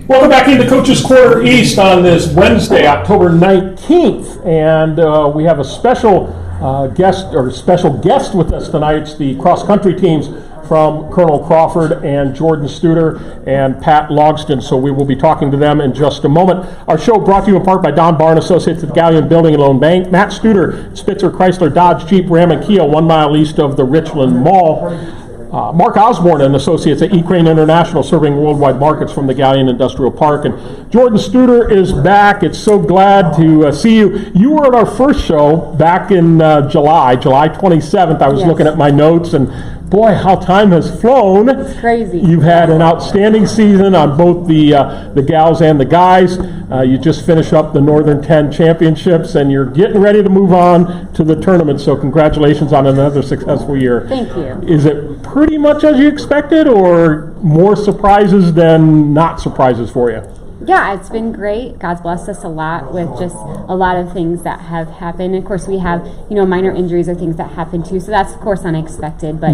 Welcome back into Coach's Corner East on this Wednesday, October 19th, and we have a special guest with us tonight. It's the cross-country teams from Colonel Crawford and Jordan Studer and Pat Logston, so we will be talking to them in just a moment. Our show brought to you in part by Don Barn Associates at the Galleon Building and Loan Bank, Matt Studer, Spitzer Chrysler Dodge Jeep Ram and Kia, 1 mile east of the Richland Mall. Mark Osborne and Associates at E-Crane International, serving worldwide markets from the Galleon Industrial Park. And Jordan Studer is back. It's so glad to see you. You were at our first show back in July 27th. I was looking at my notes, and boy, how time has flown. It's crazy. You've had an outstanding season on both the gals and the guys. You just finished up the Northern 10 championships, and you're getting ready to move on to the tournament. So congratulations on another successful year. Thank you. Is it pretty much as you expected, or more surprises than not surprises for you? Yeah, it's been great. God's blessed us a lot with just a lot of things that have happened. Of course, we have, minor injuries or things that happen too. So that's, of course, unexpected. But,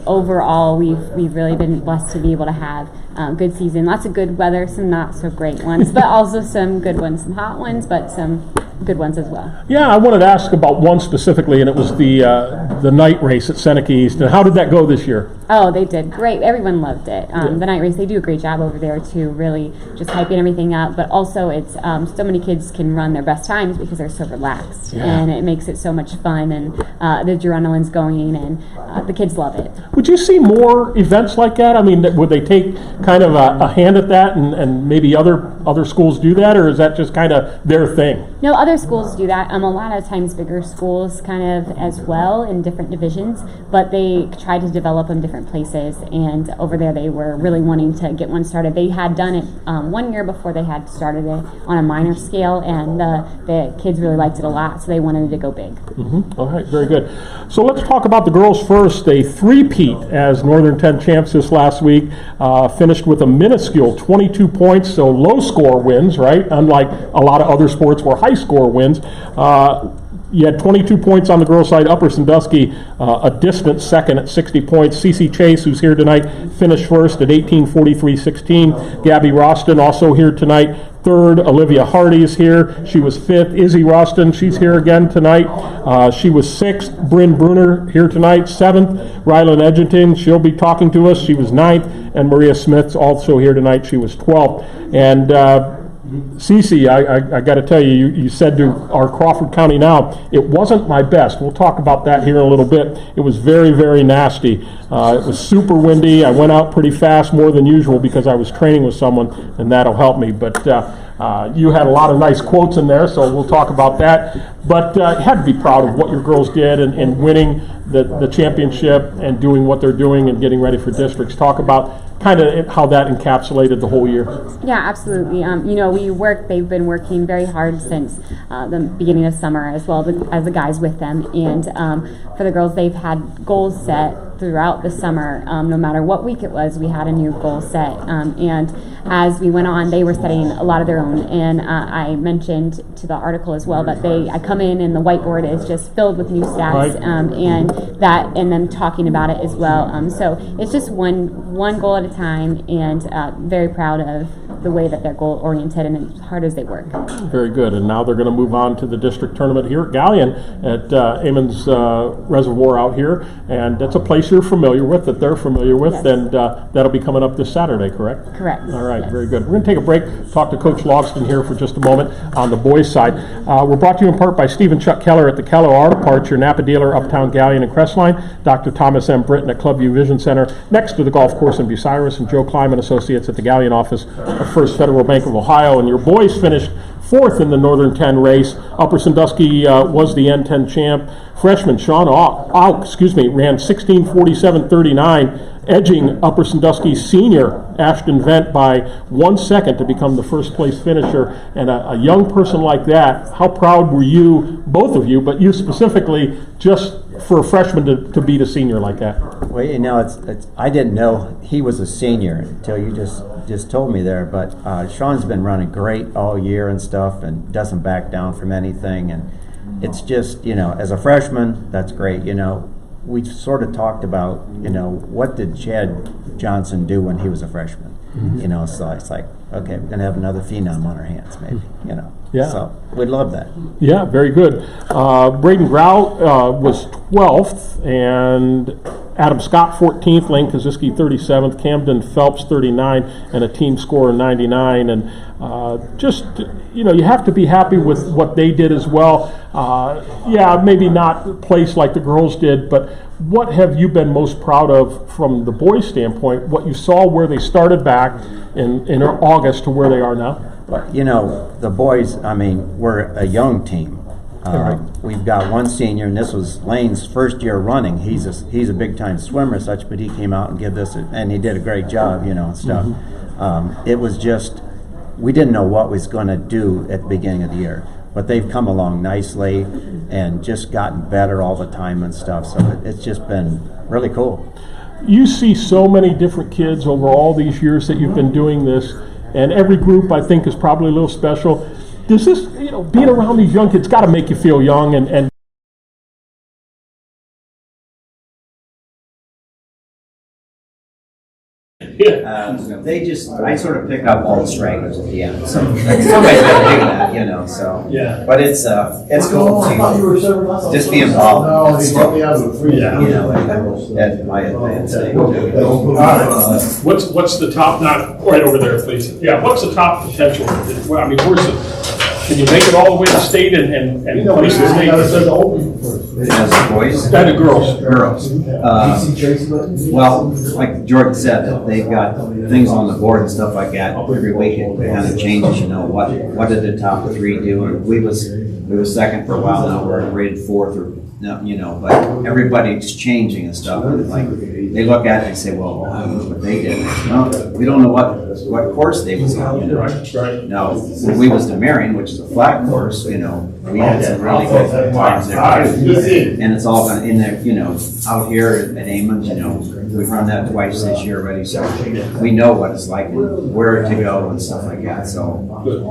overall, we've really been blessed to be able to have good season. Lots of good weather, some not so great ones, but also some good ones, some hot ones, but some good ones as well. Yeah, I wanted to ask about one specifically, and it was the night race at Seneca East. And how did that go this year? Oh, they did great. Everyone loved it. The night race, they do a great job over there too, really just hyping everything up. But also, it's so many kids can run their best times because they're so relaxed, and it makes it so much fun. And the adrenaline's going, and the kids love it. Would you see more events like that? I mean, would they take kind of a hand at that, and maybe other schools do that, or is that just kind of their thing? No, other schools do that. A lot of times bigger schools kind of as well in different divisions, but they try to develop them different places, and over there they were really wanting to get one started. They had done it 1 year before they had started it on a minor scale, and the kids really liked it a lot, so they wanted it to go big. Mm-hmm. All right, very good. So let's talk about the girls first. A three-peat as Northern 10 champs this last week, finished with a minuscule 22 points, so low score wins, right? Unlike a lot of other sports where high score wins. You had 22 points on the girls' side. Upper Sandusky, a distant second at 60 points. Cece Chase, who's here tonight, finished first at 18:43.16. Gabby Roston, also here tonight, third. Olivia Hardy is here. She was fifth. Izzy Roston, she's here again tonight. She was sixth. Bryn Bruner here tonight, seventh. Rylan Edgerton, she'll be talking to us. She was ninth. And Maria Smith's also here tonight. She was 12th. And Cece, I got to tell you, you said to our Crawford County Now, it wasn't my best. We'll talk about that here in a little bit. It was very, very nasty. It was super windy. I went out pretty fast, more than usual, because I was training with someone, and that'll help me. But you had a lot of nice quotes in there, so we'll talk about that. But you had to be proud of what your girls did in winning the championship and doing what they're doing and getting ready for districts. Talk about kind of how that encapsulated the whole year. Yeah, absolutely. They've been working very hard since the beginning of summer, as well as the guys with them. And for the girls, they've had goals set throughout the summer. No matter what week it was, we had a new goal set. And as we went on, they were setting a lot of their own. And I mentioned to the article as well that I come in and the whiteboard is just filled with new stats, and them talking about it as well. So it's just one goal at a time, and very proud of the way that they're goal oriented and as hard as they work. Very good. And now they're going to move on to the district tournament here at Galleon at Ammons Reservoir out here, and that's a place you're familiar with, that they're familiar with, yes. And that'll be coming up this Saturday, correct? Correct. All right, yes. Very good. We're going to take a break, talk to Coach Logston here for just a moment on the boys' side. We're brought to you in part by Stephen Chuck Keller at the Keller Auto Parts, your Napa dealer, Uptown Galleon and Crestline, Dr. Thomas M. Britton at Clubview Vision Center, next to the golf course in Bucyrus, and Joe Kleiman Associates at the Galleon office of First Federal Bank of Ohio. And your boys finished fourth in the Northern 10 race. Upper Sandusky was the N10 champ. Freshman Sean Auk, ran 16:47.39, edging Upper Sandusky senior Ashton Vent by 1 second to become the first place finisher. And a young person like that, how proud were you, both of you, but you specifically, just for a freshman to beat a senior like that? Well, it's I didn't know he was a senior until you just told me there. But Sean's been running great all year and stuff, and doesn't back down from anything. And it's just, as a freshman, that's great. we sort of talked about, you know, what did Chad Johnson do when he was a freshman? You know, so it's like, okay, we're going to have another phenom on our hands, maybe, you know. Yeah. So we'd love that. Yeah, very good. Braden Grau was 12th, and Adam Scott 14th, Lane Kaziski 37th, Camden Phelps 39, and a team score of 99. And just, you know, you have to be happy with what they did as well. Yeah, maybe not place like the girls did, but what have you been most proud of from the boys' standpoint, what you saw where they started back in August to where they are now? But, you know, the boys, I mean, we're a young team. Right. We've got one senior, and this was Lane's first year running. He's a big-time swimmer and such, but he came out and and he did a great job, you know, and stuff. It was just, we didn't know what we was going to do at the beginning of the year. But they've come along nicely and just gotten better all the time and stuff. So it's just been really cool. You see so many different kids over all these years that you've been doing this, and every group I think is probably a little special. Does this, you know, being around these young kids got to make you feel young and I sort of pick up all the stragglers at the end. So somebody's got to do that, you know. So Yeah. but it's cool to just be involved. And still, you know, at my advanced age. what's the top, not right over there, please. Yeah, what's the top potential? Well, I mean, where's the, can you make it all the way to state and place the state? As boys And the girls. girls. Well, like Jordan said, they've got things on the board and stuff like that. Every week it kind of changes, you know, what did the top three do? And we was second for a while now, we're rated fourth or no, you know, but everybody's changing and stuff. And like they look at it and say, well, look what they did. No, we don't know what course they was on. You know? Right. Now, when we was to Marion, which is a flat course, you know, we had some really good times there too. And it's all been in there, you know, out here at Amons, you know, we've run that twice this year already, so we know what it's like and where to go and stuff like that. So Good.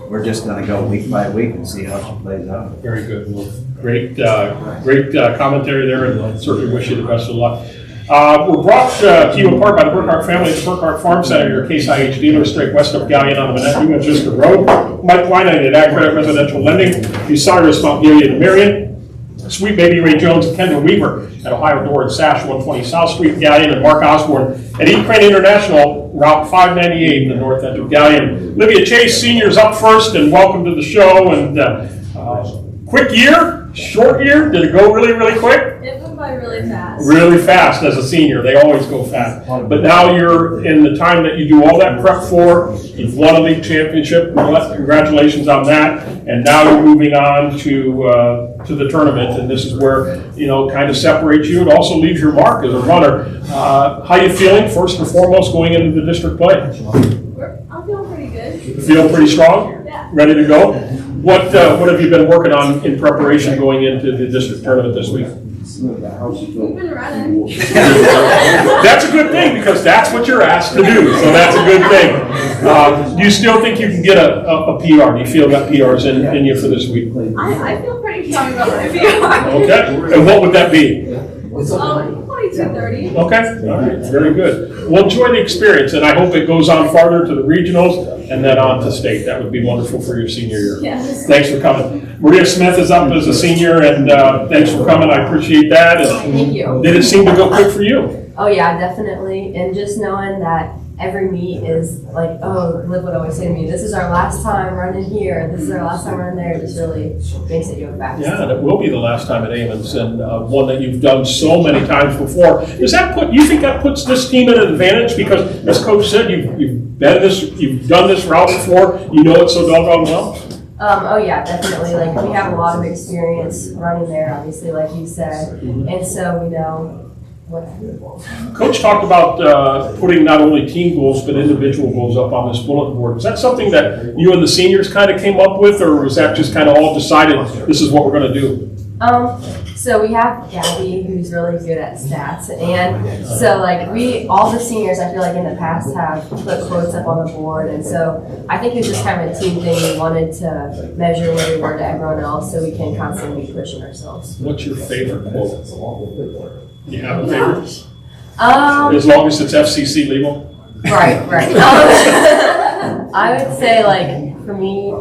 we're just going to go week by week and see how she plays out. Very good. Well, great commentary there, and certainly wish you the best of luck. We're brought to you in part by the Burkhart family at Burkhart Farm Center, your Case IH dealer, straight west of Galleon on the Manette New Manchester Road. Mike Weinheim at Ag Credit Residential Lending, Bucyrus Mount Gilead and Marion. Sweet Baby Ray Jones and Kendall Weaver at Ohio Door and Sash 120 South Street, Galleon, and Mark Osborne at Eat Crane International, Route 598 in the north end of Galleon. Olivia Chase, seniors up first, and welcome to the show. And quick year, short year, did it go really, really quick? It went by really fast. Really fast as a senior. They always go fast. But now you're in the time that you do all that prep for. You've won a league championship. Congratulations on that. And now you're moving on to the tournament. And this is where, you know, kind of separates you and also leaves your mark as a runner. How you feeling, first and foremost, going into the district play? I'm feeling pretty good. Feel pretty strong? Yeah. Ready to go? What have you been working on in preparation going into the district tournament this week? We've been running. That's a good thing, because that's what you're asked to do, so that's a good thing. Do you still think you can get a PR? Do you feel that PR's in you for this week? I feel pretty strong about my PR. Okay, and what would that be? 22:30. Okay, all right, very good. Well, enjoy the experience, and I hope it goes on farther to the regionals and then on to state. That would be wonderful for your senior year. Yes. Thanks for coming. Maria Smith is up as a senior, and thanks for coming. I appreciate that. And Thank you. did it seem to go quick for you? Oh yeah, definitely. And just knowing that every meet is like, oh, Liv would always say to me, this is our last time running here, this is our last time running there, just really makes it go fast. Yeah, and it will be the last time at Amons, and one that you've done so many times before. You think that puts this team at an advantage? Because as Coach said, you've done this route before, you know it so doggone well? Oh yeah, definitely. Like we have a lot of experience running there, obviously, like you said. And so we know what Coach talked about putting not only team goals but individual goals up on this bulletin board. Was that something that you and the seniors kind of came up with, or was that just kind of all decided, this is what we're going to do? So we have Gabby, who's really good at stats, and so like all the seniors, I feel like in the past have put quotes up on the board, and so I think it's just kind of a team thing. We wanted to measure where we were to everyone else, so we can constantly be pushing ourselves. What's your favorite quote? You have a favorite? As long as it's FCC legal? Right. I would say, like, for me,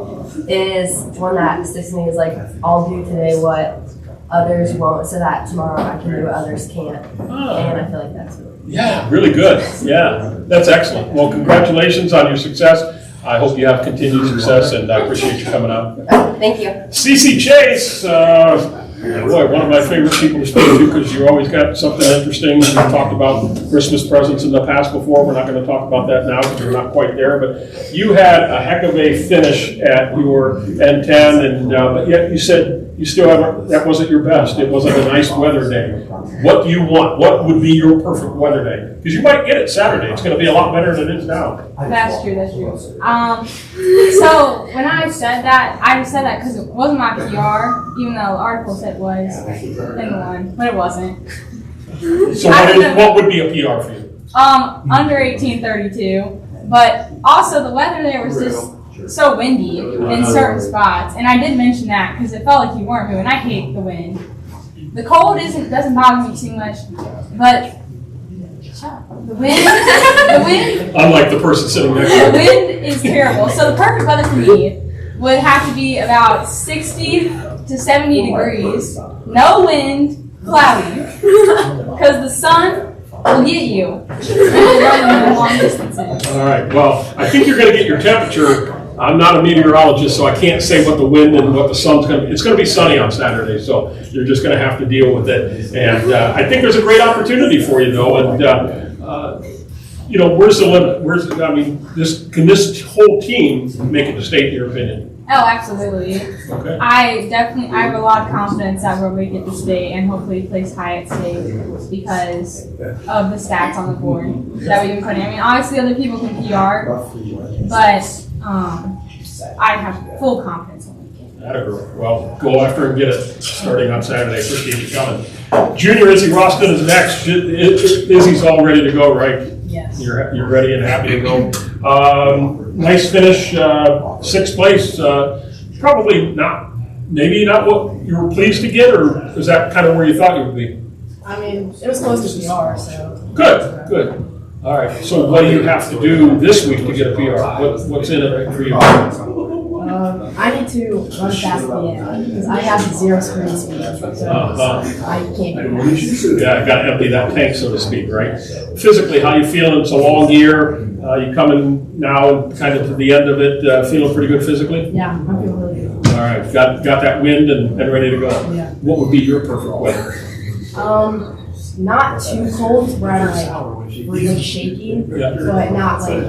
is one that sticks to me is, like, I'll do today what others won't so that tomorrow I can do what others can't. And I feel like that's really Yeah, really good. Yeah, that's excellent. Well, congratulations on your success. I hope you have continued success, and I appreciate you coming out. Thank you. Cece Chase, boy, one of my favorite people to speak to because you always got something interesting. We talked about Christmas presents in the past before. We're not going to talk about that now because we're not quite there. But you had a heck of a finish at your N10, and but yet you said you still haven't. That wasn't your best. It wasn't a nice weather day. What do you want? What would be your perfect weather day? Because you might get it Saturday. It's going to be a lot better than it is now. That's true. So when I said that because it wasn't my PR, even though the article said it was in the one, but it wasn't. So what would be a PR for you? Under 1832, but also the weather there was just so windy in certain spots, and I did mention that because it felt like you weren't moving. I hate the wind. The cold doesn't bother me too much, but the wind. Unlike the person sitting next to The you. wind is terrible. So the perfect weather for me would have to be about 60 to 70 degrees, no wind, cloudy, because the sun will get you running long distances. All right, well, I think you're going to get your temperature. I'm not a meteorologist, so I can't say what the wind and what the sun's going to be. It's going to be sunny on Saturday, so you're just going to have to deal with it. And I think there's a great opportunity for you, though. And, where's the limit? Can this whole team make it to state, in your opinion? Oh, absolutely. Okay. I have a lot of confidence that we'll make it to state and hopefully place high at state because of the stats on the board that we've been putting. I mean, obviously other people can PR, but I have full confidence in it. Well, go after and get it starting on Saturday. Appreciate you coming. Junior Izzy Roston is next. Izzy's all ready to go, right? Yes. You're ready and happy to go. Nice finish, 6th place. Probably maybe not what you were pleased to get, or is that kind of where you thought you would be? I mean, it was close to PR, so. Good. All right. So what do you have to do this week to get a PR? What's in it for you? I need to run fast at the end because I have 0 sprint speed, so I can't do that. Yeah, got to empty that tank, so to speak, right? Physically, how you feeling? It's a long year. You coming now kind of to the end of it, feeling pretty good physically? Yeah, I'm feeling really good. All right, got that wind and ready to go. Yeah. What would be your perfect weather? Not too cold where I'm like really shaking, Yeah. but not like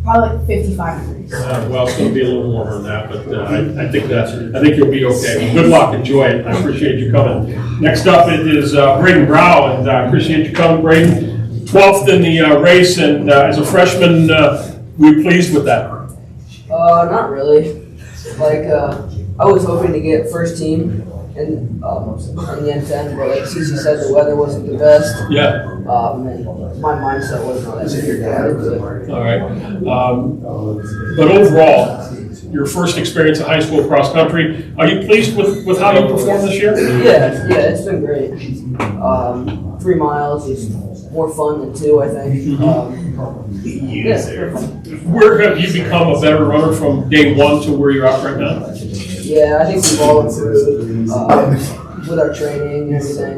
probably like 55 degrees. Well, it's going to be a little warmer than that, but I think you'll be okay. Good luck, enjoy it. I appreciate you coming. Next up it is Braden Brow, and I appreciate you coming, Braden. 12th in the race, and as a freshman, were you pleased with that? Not really. Like, I was hoping to get first team in the N10, but like Cece said, the weather wasn't the best. Yeah. And my mindset wasn't all that serious about it. All right. But overall, your first experience at high school cross country, are you pleased with how you performed this year? Yeah, it's been great. 3 miles is more fun than 2, I think. Where have you become a better runner from day 1 to where you're at right now? Yeah, I think we've all improved with our training and everything.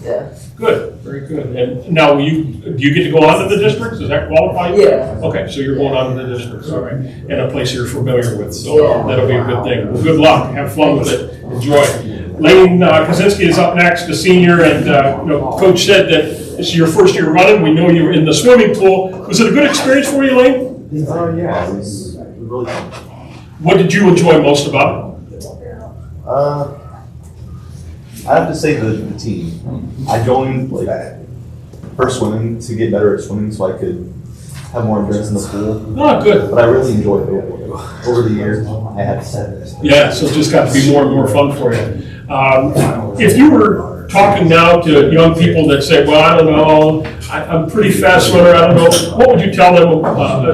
Yeah. Good, very good. And now, do you get to go on to the districts? Does that qualify you? Yeah. Okay, so you're going on to the districts, all right, and a place you're familiar with, so that'll be a good thing. Well, good luck, have fun with it, enjoy it. Lane Kaczynski is up next, a senior, and Coach said that this is your first year running. We know you were in the swimming pool. Was it a good experience for you, Lane? Yeah, it was really fun. What did you enjoy most about it? I have to say the team. I joined for swimming to get better at swimming so I could have more endurance in the pool. Oh, good. But I really enjoyed it. Over the years, I had to say this. Yeah, so it just got to be more and more fun for you. If you were talking now to young people that say, well, I don't know, I'm a pretty fast swimmer, I don't know, what would you tell them,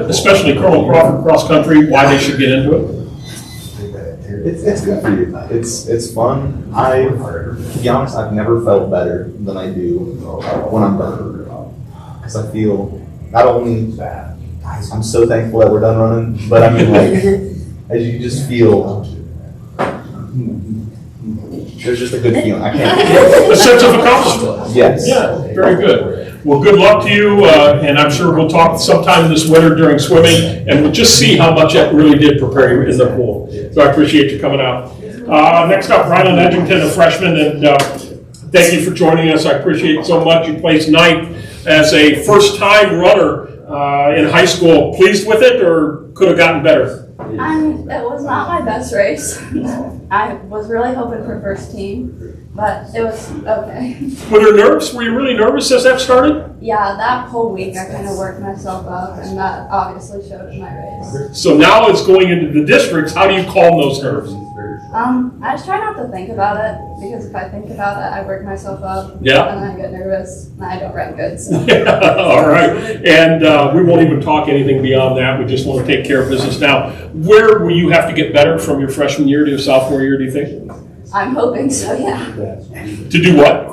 especially Colonel Crawford cross country, why they should get into it? It's good for you. It's fun. To be honest, I've never felt better than I do when I'm done. Because I feel not only I'm so thankful that we're done running, but I mean like as you just feel there's just a good feeling. I can't. A sense of accomplishment. Yes. Yeah, very good. Well, good luck to you, and I'm sure we'll talk sometime this winter during swimming, and we'll just see how much that really did prepare you in the pool. So I appreciate you coming out. Next up, Ryland Edgington, a freshman, and thank you for joining us. I appreciate it so much. You placed 9th as a first-time runner in high school. Pleased with it, or could have gotten better? It was not my best race. I was really hoping for first team, but it was okay. Were there nerves? Were you really nervous as that started? Yeah, that whole week I kind of worked myself up, and that obviously showed in my race. So now it's going into the districts. How do you calm those nerves? I just try not to think about it, because if I think about it, I work myself up. Yeah. And I get nervous, and I don't run good. So. All right. And we won't even talk anything beyond that. We just want to take care of business now. Where will you have to get better from your freshman year to your sophomore year, do you think? I'm hoping so, yeah. To do what?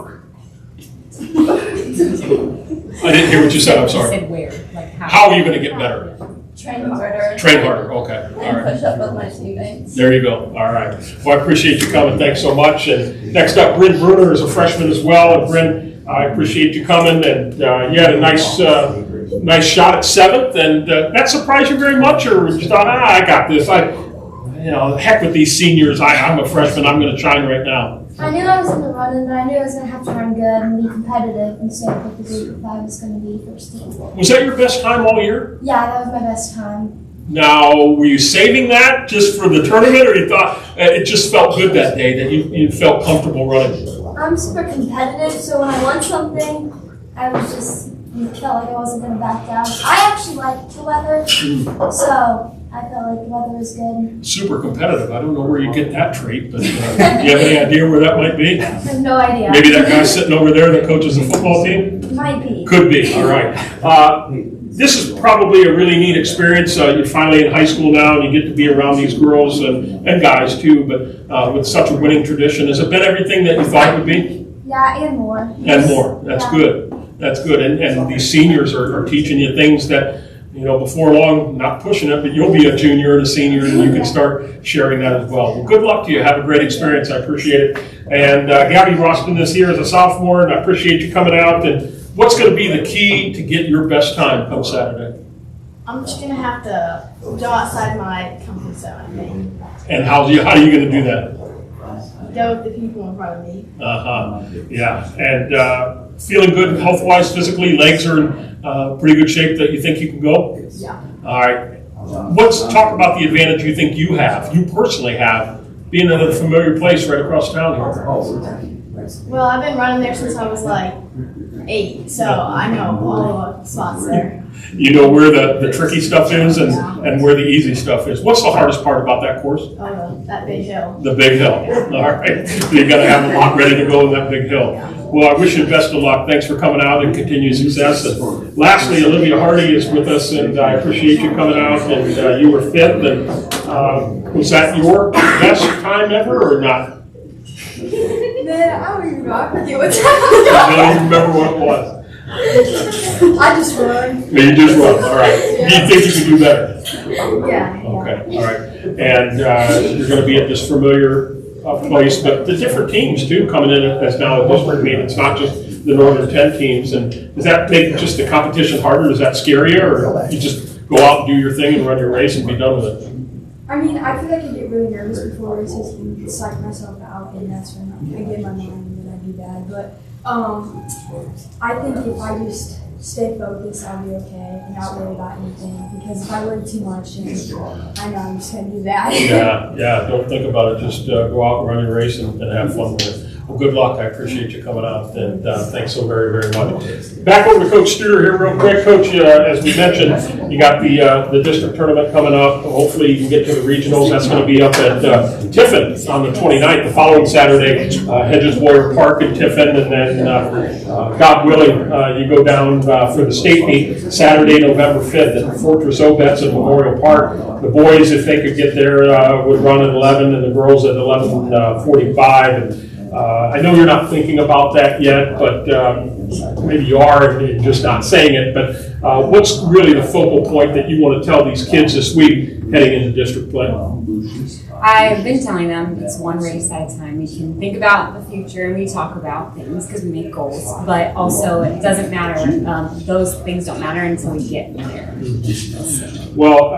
I didn't hear what you said. I'm sorry. Said where? Like How are you going to get better? Train harder. Train harder. Okay. All And right. push up with my teammates. There you go. All right. Well, I appreciate you coming. Thanks so much. And next up, Bryn Bruner is a freshman as well. And Bryn, I appreciate you coming. And you had a nice shot at 7th. And that surprised you very much, or you thought, I got this. Heck with these seniors. I'm a freshman. I'm going to shine right now. I knew I was in the running, but I knew I was going to have to run good and be competitive and stay up with the group if I was going to be first team. Was that your best time all year? Yeah, that was my best time. Now, were you saving that just for the tournament, or you thought it just felt good that day, that you felt comfortable running? I'm super competitive, so when I won something, I was just felt like I wasn't going to back down. I actually liked the weather, so I felt like the weather was good. Super competitive. I don't know where you get that trait, but do you have any idea where that might be? I have no idea. Maybe that guy sitting over there that coaches the football team? Might be. Could be. All right. This is probably a really neat experience. You're finally in high school now, and you get to be around these girls and guys too, but with such a winning tradition. Has it been everything that you thought it would be? Yeah, and more. And more. That's good. That's good. And these seniors are teaching you things that, before long, not pushing it, but you'll be a junior and a senior, and you can start sharing that as well. Well, good luck to you. Have a great experience. I appreciate it. And Gabby Roston is here as a sophomore, and I appreciate you coming out. And what's going to be the key to get your best time come Saturday? I'm just going to have to go outside my comfort zone, I think. And how are you going to do that? Go with the people in front of me. Yeah. And feeling good health-wise, physically, legs are in pretty good shape that you think you can go? Yeah. All right. Let's talk about the advantage you think you personally have, being in a familiar place right across town here. Well, I've been running there since I was like 8, so I know all the spots there. You know where the tricky stuff is and where the easy stuff is. What's the hardest part about that course? Oh, that big hill. The big hill. All right. So you got to have a lot ready to go in that big hill. Well, I wish you the best of luck. Thanks for coming out and continued success. And lastly, Olivia Hardy is with us, and I appreciate you coming out. And you were 5th. And was that your best time ever or not? Man, I don't even know. I forget what I don't remember what it was. I just run. You just run. All right. Do you think you can do better? Yeah. Okay. All right. And you're going to be at this familiar place, but the different teams too coming in as now a district meet. It's not just the Northern 10 teams. And does that make just the competition harder? Does that scare you, or you just go out and do your thing and run your race and be done with it? I mean, I feel like I get really nervous before races and psych myself out, and that's when I get my mind and then I do bad. But I think if I just stay focused, I'll be okay and not worry about anything. Because if I worry too much, then I know I'm just going to do bad. Yeah. Don't think about it. Just go out and run your race and have fun with it. Well, good luck. I appreciate you coming out, and thanks so very, very much. Back over to Coach Studer here real quick. Coach, as we mentioned, you got the district tournament coming up. Hopefully you can get to the regionals. That's going to be up at Tiffin on the 29th, the following Saturday, Hedges Warrior Park in Tiffin, and then God willing, you go down for the state meet Saturday, November 5th at Fortress Obetz at Memorial Park. The boys, if they could get there, would run at 11, and the girls at 11:45. And I know you're not thinking about that yet, but maybe you are and you're just not saying it. But what's really the focal point that you want to tell these kids this week heading into district play? I've been telling them it's one race at a time. We can think about the future and we talk about things because we make goals, but also it doesn't matter. Those things don't matter until we get there. Well,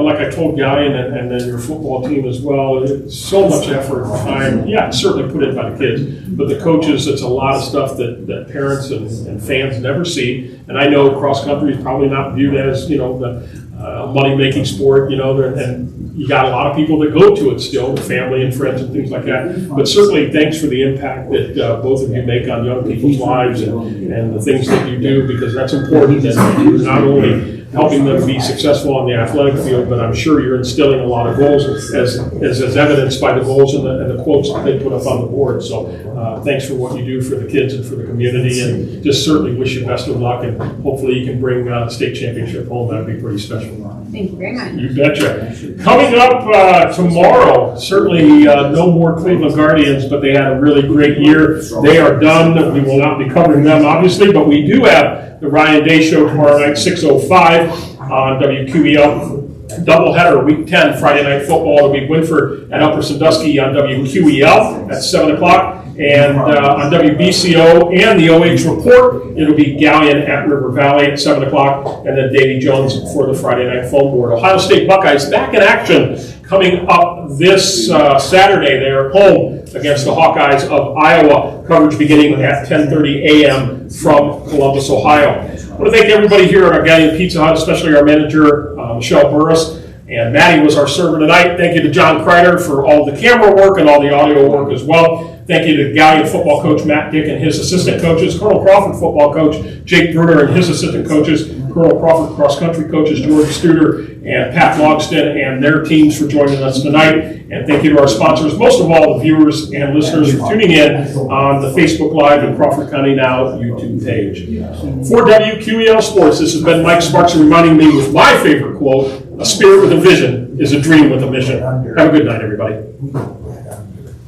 like I told Gallion and then your football team as well, it's so much effort and time. Yeah, certainly put in by the kids, but the coaches, it's a lot of stuff that parents and fans never see. And I know cross country is probably not viewed as, the money-making sport, and you got a lot of people that go to it still, family and friends and things like that. But certainly thanks for the impact that both of you make on young people's lives and the things that you do, because that's important. And not only helping them be successful on the athletic field, but I'm sure you're instilling a lot of goals as evidenced by the goals and the quotes that they put up on the board. So thanks for what you do for the kids and for the community, and just certainly wish you best of luck, and hopefully you can bring the state championship home. That'd be pretty special. Thank you very much. You betcha. Coming up tomorrow, certainly no more Cleveland Guardians, but they had a really great year. They are done. We will not be covering them, obviously, but we do have the Ryan Day Show tomorrow night, 6:05 on WQEL. Doubleheader, Week 10, Friday Night Football. It'll be Winford at Upper Sandusky on WQEL at 7 o'clock. And on WBCO and the OH Report, it'll be Gallion at River Valley at 7 o'clock. And then Davy Jones for the Friday Night Phone Board. Ohio State Buckeyes back in action coming up this Saturday. They are home against the Hawkeyes of Iowa. Coverage beginning at 10:30 a.m. from Columbus, Ohio. I want to thank everybody here at our Gallion Pizza Hut, especially our manager, Michelle Burris. And Maddie was our server tonight. Thank you to John Kreider for all the camera work and all the audio work as well. Thank you to Gallion football coach Matt Dick and his assistant coaches, Colonel Crawford football coach Jake Bruner and his assistant coaches, Colonel Crawford cross country coaches George Studer and Pat Logston and their teams for joining us tonight. And thank you to our sponsors, most of all the viewers and listeners for tuning in on the Facebook Live and Crawford County Now YouTube page. For WQEL Sports, this has been Mike Sparks reminding me with my favorite quote, "A spirit with a vision is a dream with a mission." Have a good night, everybody.